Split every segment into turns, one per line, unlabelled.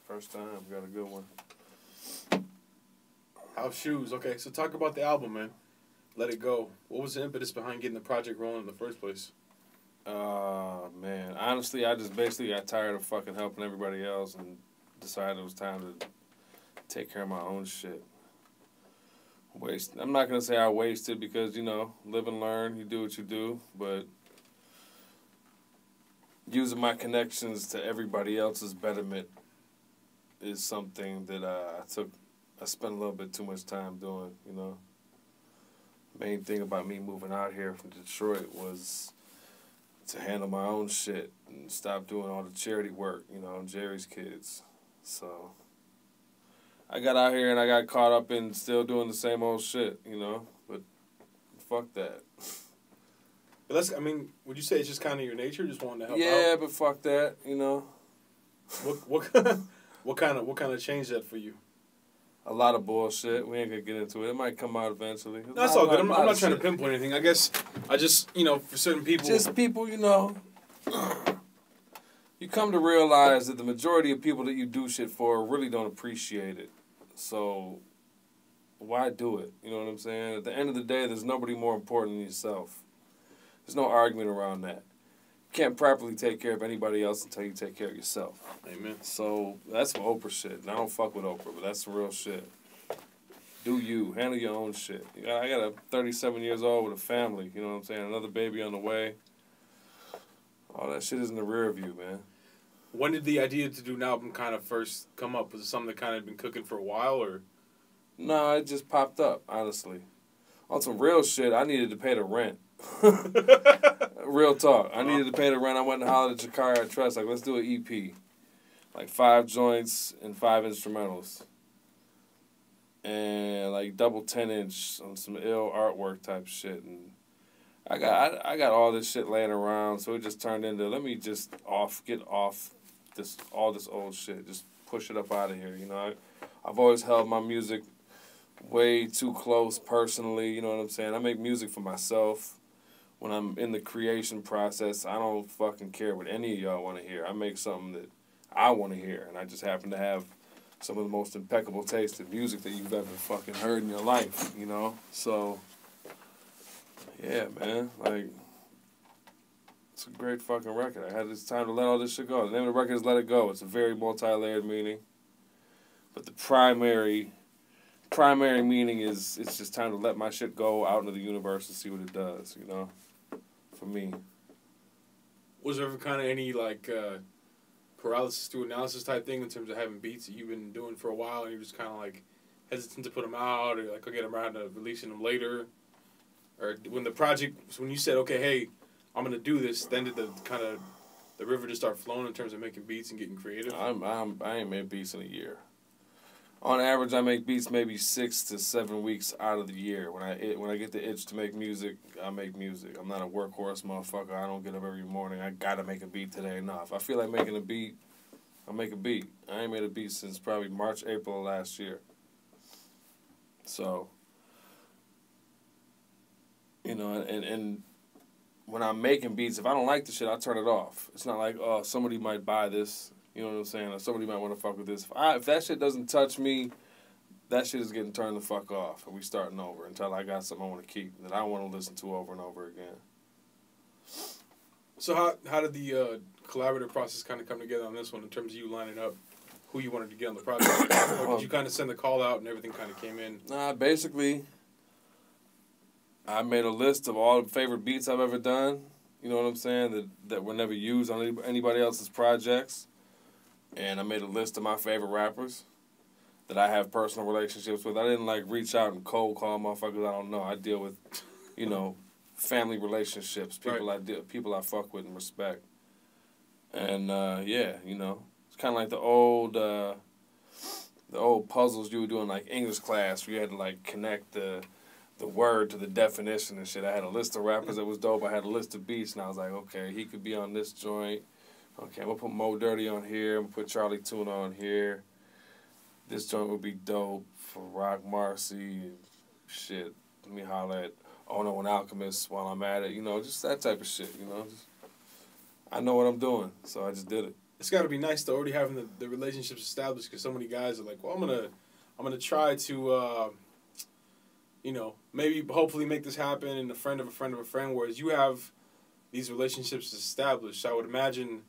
First time, got a good one.
House Shoes. Okay, so talk about the album, man. Let It Go. What was the impetus behind getting the project rolling in the first place?
Man. Honestly, I just basically got tired of fucking helping everybody else and decided it was time to take care of my own shit. I'm not going to say I wasted because, you know, live and learn. You do what you do. But using my connections to everybody else's betterment is something that I spent a little bit too much time doing, you know. Main thing about me moving out here from Detroit was to handle my own shit and stop doing all the charity work, you know, Jerry's kids. So I got out here and I got caught up in still doing the same old shit, you know, but fuck that.
But would you say it's just kind of your nature, just wanting to help out?
Yeah, but fuck that, you know.
What kind of changed that for you?
A lot of bullshit. We ain't gonna get into it. It might come out eventually.
That's all good. I'm not trying to pinpoint anything. I guess I just, you know, for certain people.
Just people, you know. You come to realize that the majority of people that you do shit for really don't appreciate it. So, why do it? You know what I'm saying? At the end of the day, there's nobody more important than yourself. There's no argument around that. You can't properly take care of anybody else until you take care of yourself.
Amen.
So, that's some Oprah shit. And I don't fuck with Oprah, but that's some real shit. Do you. Handle your own shit. I got a 37 years old with a family. You know what I'm saying? Another baby on the way. All that shit is in the rear view, man.
When did the idea to do an album kind of first come up? Was it something that kind of been cooking for a while, or?
No, it just popped up, honestly. On some real shit, I needed to pay the rent. Real talk. I needed to pay the rent. I went and hollered at Jakari Trust, like, let's do an EP. Like 5 joints and 5 instrumentals. And like double 10-inch on some ill artwork type shit. And I got all this shit laying around, so it just turned into, let me just get off all this old shit. Just push it up out of here, you know. I've always held my music way too close personally, you know what I'm saying? I make music for myself. When I'm in the creation process, I don't fucking care what any of y'all want to hear. I make something that I want to hear, and I just happen to have some of the most impeccable taste in music that you've ever fucking heard in your life, you know? So, yeah, man, like, it's a great fucking record. It's time to let all this shit go. The name of the record is Let It Go. It's a very multi-layered meaning. But the primary meaning is it's just time to let my shit go out into the universe and see what it does, you know? For me.
Was there ever kind of any, like, paralysis through analysis type thing in terms of having beats that you've been doing for a while and you're just kind of, like, hesitant to put them out or, like, okay, I'm around to releasing them later? Or when you said, okay, hey, I'm going to do this, then did the river just start flowing in terms of making beats and getting creative?
I ain't made beats in a year. On average, I make beats maybe 6 to 7 weeks out of the year. When I get the itch to make music, I make music. I'm not a workhorse motherfucker. I don't get up every morning. I gotta make a beat today. No, if I feel like making a beat, I'll make a beat. I ain't made a beat since probably March, April of last year. So, you know, and when I'm making beats, if I don't like the shit, I turn it off. It's not like, oh, somebody might buy this. You know what I'm saying? Or somebody might want to fuck with this. If that shit doesn't touch me, that shit is getting turned the fuck off. And we starting over until I got something I want to keep that I want to listen to over and over again.
So how did the collaborative process kind of come together on this one in terms of you lining up who you wanted to get on the project? Or did you kind of send the call out and everything kind of came in?
Nah, basically, I made a list of all the favorite beats I've ever done. You know what I'm saying? That were never used on anybody else's projects. And I made a list of my favorite rappers that I have personal relationships with. I didn't, like, reach out and cold call motherfuckers I don't know. I deal with, you know, family relationships, people I fuck with and respect. And, yeah, you know, it's kind of like the old puzzles you were doing, like, English class, where you had to, like, connect the word to the definition and shit. I had a list of rappers that was dope. I had a list of beats, and I was like, okay, he could be on this joint. Okay, I'm going to put Mo Dirty on here. I'm going to put Charlie Tuna on here. This joint would be dope for Rock Marcy. Shit, let me holler at Ono and Alchemist while I'm at it. You know, just that type of shit, you know. I know what I'm doing, so I just did it.
it's got to be nice to already having the relationships established, because so many guys are like, well, I'm gonna try to, maybe hopefully make this happen, and a friend of a friend of a friend. Whereas you have these relationships established, so I would imagine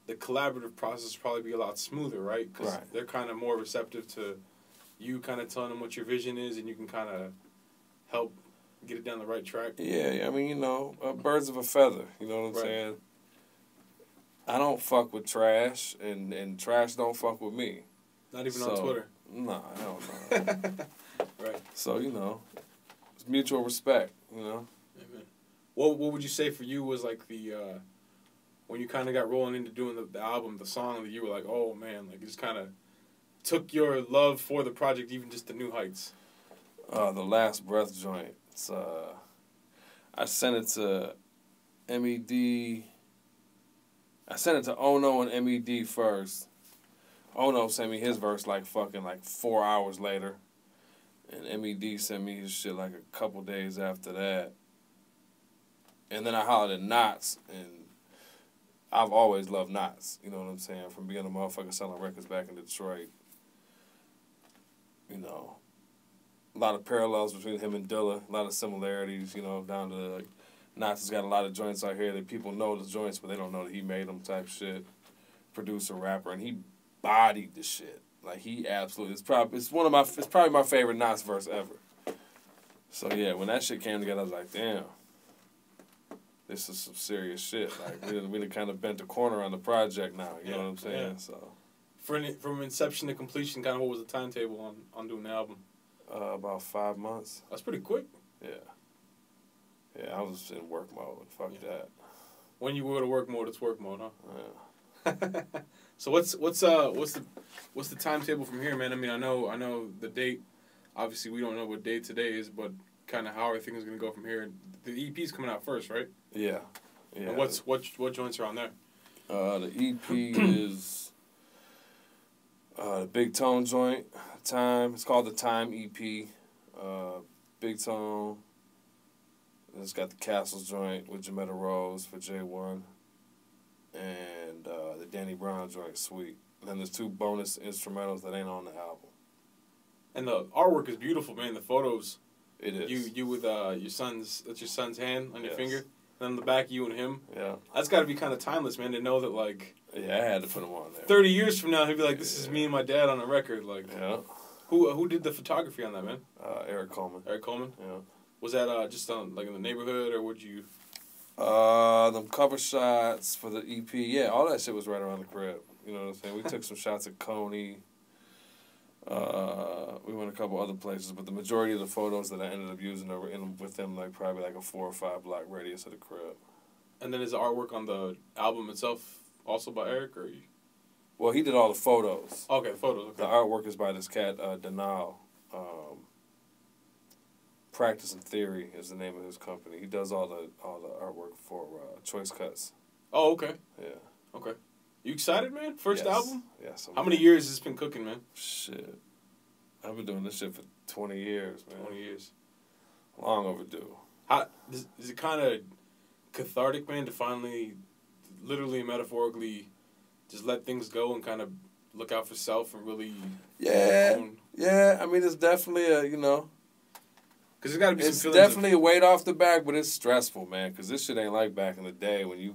the collaborative process would probably be a lot smoother, right? Because they're kind of more receptive to you kind of telling them what your vision is, and you can kind of help get it down the right track.
Yeah, I mean, birds of a feather. You know what I'm saying? I don't fuck with trash, and trash don't fuck with me.
Not even on Twitter.
Nah, I don't know.
Right.
So, it's mutual respect, Amen.
What would you say for you was like the when you kind of got rolling into doing the album, the song that you were like, oh man, like it just kind of took your love for the project even just to new heights?
The Last Breath joint. It's, I sent it to MED. I sent it to Ono and MED first. Ono sent me his verse like 4 hours later. And MED sent me his shit like a couple days after that. And then I hollered at Knots, and I've always loved Knots, you know what I'm saying? From being a motherfucker selling records back in Detroit. A lot of parallels between him and Dilla, a lot of similarities, down to like, Knots has got a lot of joints out here that people know the joints, but they don't know that he made them type shit. Producer, rapper, and he bodied the shit. Like he absolutely, it's probably my favorite Knots verse ever. So yeah, when that shit came together, I was like, damn, this is some serious shit. Like we done kind of bent the corner on the project now. You know what I'm saying? Yeah. So
from inception to completion, kind of what was the timetable on doing the album?
About 5 months.
That's pretty quick.
Yeah. Yeah, I was in work mode. Fuck that.
When you go to work mode, it's work mode, huh?
Yeah.
So what's the timetable from here, man? I mean, I know the date. Obviously, we don't know what day today is, but kind of how are things gonna go from here? The EP's coming out first, right?
Yeah. Yeah.
And what joints are on there?
The EP is the Big Tone joint. Time. It's called the Time EP. Big Tone. It's got the Castles joint with Jametta Rose for J1. And the Danny Brown joint, Sweet. And then there's 2 bonus instrumentals that ain't on the album.
And the artwork is beautiful, man. The photos.
It is.
You with your son's hand on your finger. And then on the back, you and him.
Yeah.
That's got to be kind of timeless, man, to know that, like...
Yeah, I had to put him on there.
30 years from now, he'll be like, this is me and my dad on a record. Like,
yeah.
Who did the photography on that, man?
Eric Coleman.
Eric Coleman?
Yeah.
Was that just on, like, in the neighborhood, or would you...
Them cover shots for the EP, yeah, all that shit was right around the crib. You know what I'm saying? We took some shots at Coney. We went a couple other places, but the majority of the photos that I ended up using were with them, like, probably like a 4 or 5 block radius of the crib.
And then is the artwork on the album itself also by Eric, or you...
Well, he did all the photos.
Okay, the photos. Okay.
The artwork is by this cat, Danal. Practice and Theory is the name of his company. He does all the artwork for Choice Cuts.
Oh, okay.
Yeah.
Okay. You excited, man? First album?
Yes.
How many years has this been cooking, man?
Shit. I've been doing this shit for 20 years, man.
20 years.
Long overdue.
Is it kind of cathartic, man, to finally, literally and metaphorically, just let things go and kind of look out for self and really...
Yeah. Yeah, I mean, it's definitely a,
Because there's got to be some
it's
feelings
definitely a weight off the back, but it's stressful, man, because this shit ain't like back in the day when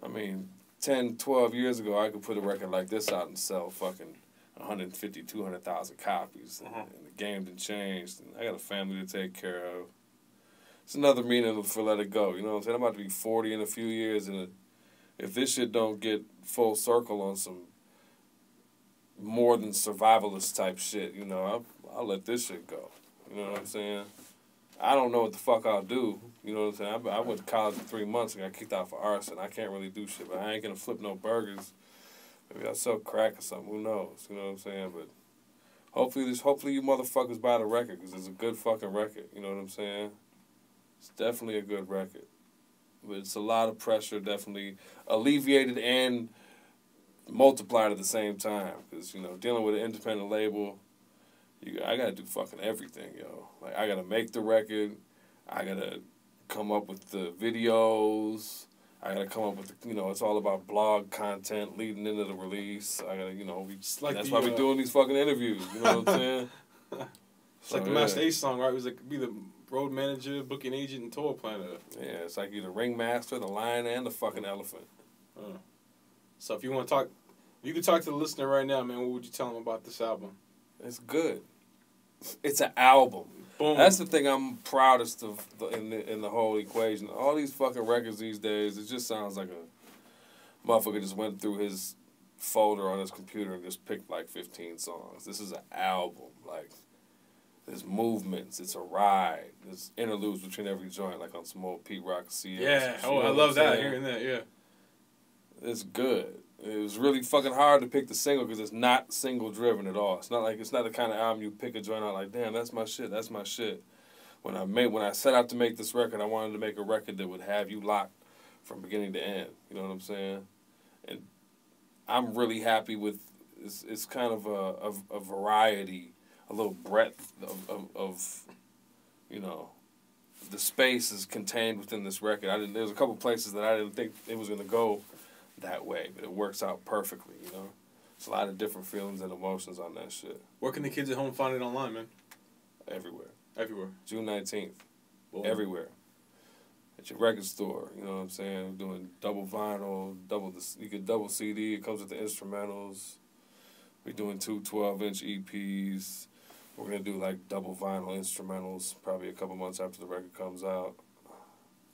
I mean, 10, 12 years ago, I could put a record like this out and sell fucking 150, 200,000 copies. And the game done changed, and I got a family to take care of. It's another meaning for Let It Go, you know what I'm saying? I'm about to be 40 in a few years, and if this shit don't get full circle on some more than survivalist type shit, I'll let this shit go. You know what I'm saying? I don't know what the fuck I'll do. You know what I'm saying? I went to college for 3 months and got kicked out for arson. I can't really do shit, but I ain't gonna flip no burgers. Maybe I'll sell crack or something. Who knows? You know what I'm saying? But hopefully you motherfuckers buy the record, because it's a good fucking record. You know what I'm saying? It's definitely a good record. But it's a lot of pressure, definitely alleviated and multiplied at the same time. Because, dealing with an independent label, I gotta do fucking everything, yo. Like, I gotta make the record. I gotta come up with the videos. I gotta come up with, it's all about blog content leading into the release. I gotta, that's why we doing these fucking interviews. You know what I'm saying?
It's like the Master Ace song, right? It was like be the road manager, booking agent, and tour planner.
Yeah, it's like you're the ringmaster, the lion, and the fucking elephant.
So if you want to talk, you could talk to the listener right now, man. What would you tell them about this album?
It's good. It's an album.
Boom.
That's the thing I'm proudest of in the whole equation. All these fucking records these days, it just sounds like a motherfucker just went through his folder on his computer and just picked like 15 songs. This is an album. Like, there's movements. It's a ride. There's interludes between every joint, like on some old Pete Rock CL.
Yeah. Oh, I love that. Hearing that. Yeah.
It's good. It was really fucking hard to pick the single because it's not single driven at all. It's not the kind of album you pick a joint out like, damn, that's my shit. That's my shit. When I set out to make this record, I wanted to make a record that would have you locked from beginning to end. You know what I'm saying? And I'm really happy with. It's kind of a variety, a little breadth of the space is contained within this record. There's a couple places that I didn't think it was gonna go that way, but it works out perfectly, It's a lot of different feelings and emotions on that shit.
Where can the kids at home find it online, man?
Everywhere.
Everywhere.
June 19th.
Boom.
Everywhere. At your record store, you know what I'm saying? We're doing double vinyl, you get double CD, it comes with the instrumentals. We're doing 2 12-inch EPs. We're going to do like double vinyl instrumentals probably a couple months after the record comes out.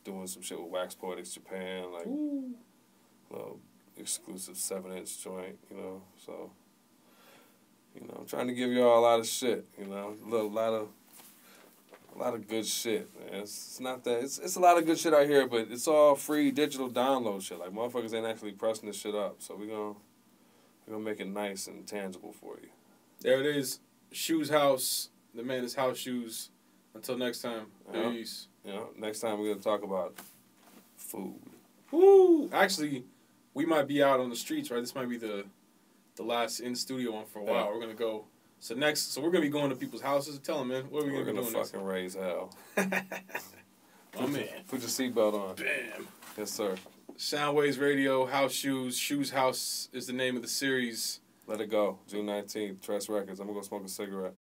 Doing some shit with Wax Poetics Japan, like little exclusive 7-inch joint, So, I'm trying to give y'all a lot of shit, a lot of good shit, man. It's not that it's a lot of good shit out here, but it's all free digital download shit. Like motherfuckers ain't actually pressing this shit up, so we're gonna make it nice and tangible for you.
There it is, Shoes House. The man is House Shoes. Until next time, peace.
Next time we're gonna talk about food.
Woo! Actually, we might be out on the streets, right? This might be the last in studio one for a while. We're gonna go. So we're gonna be going to people's houses. Tell them, man, what are we gonna be doing?
We're gonna fucking raise hell.
Oh man,
put your seatbelt on.
Bam.
Yes, sir.
Soundwaves Radio, House Shoes, Shoes House is the name of the series.
Let it go. June 19th, Tress Records. I'm gonna go smoke a cigarette.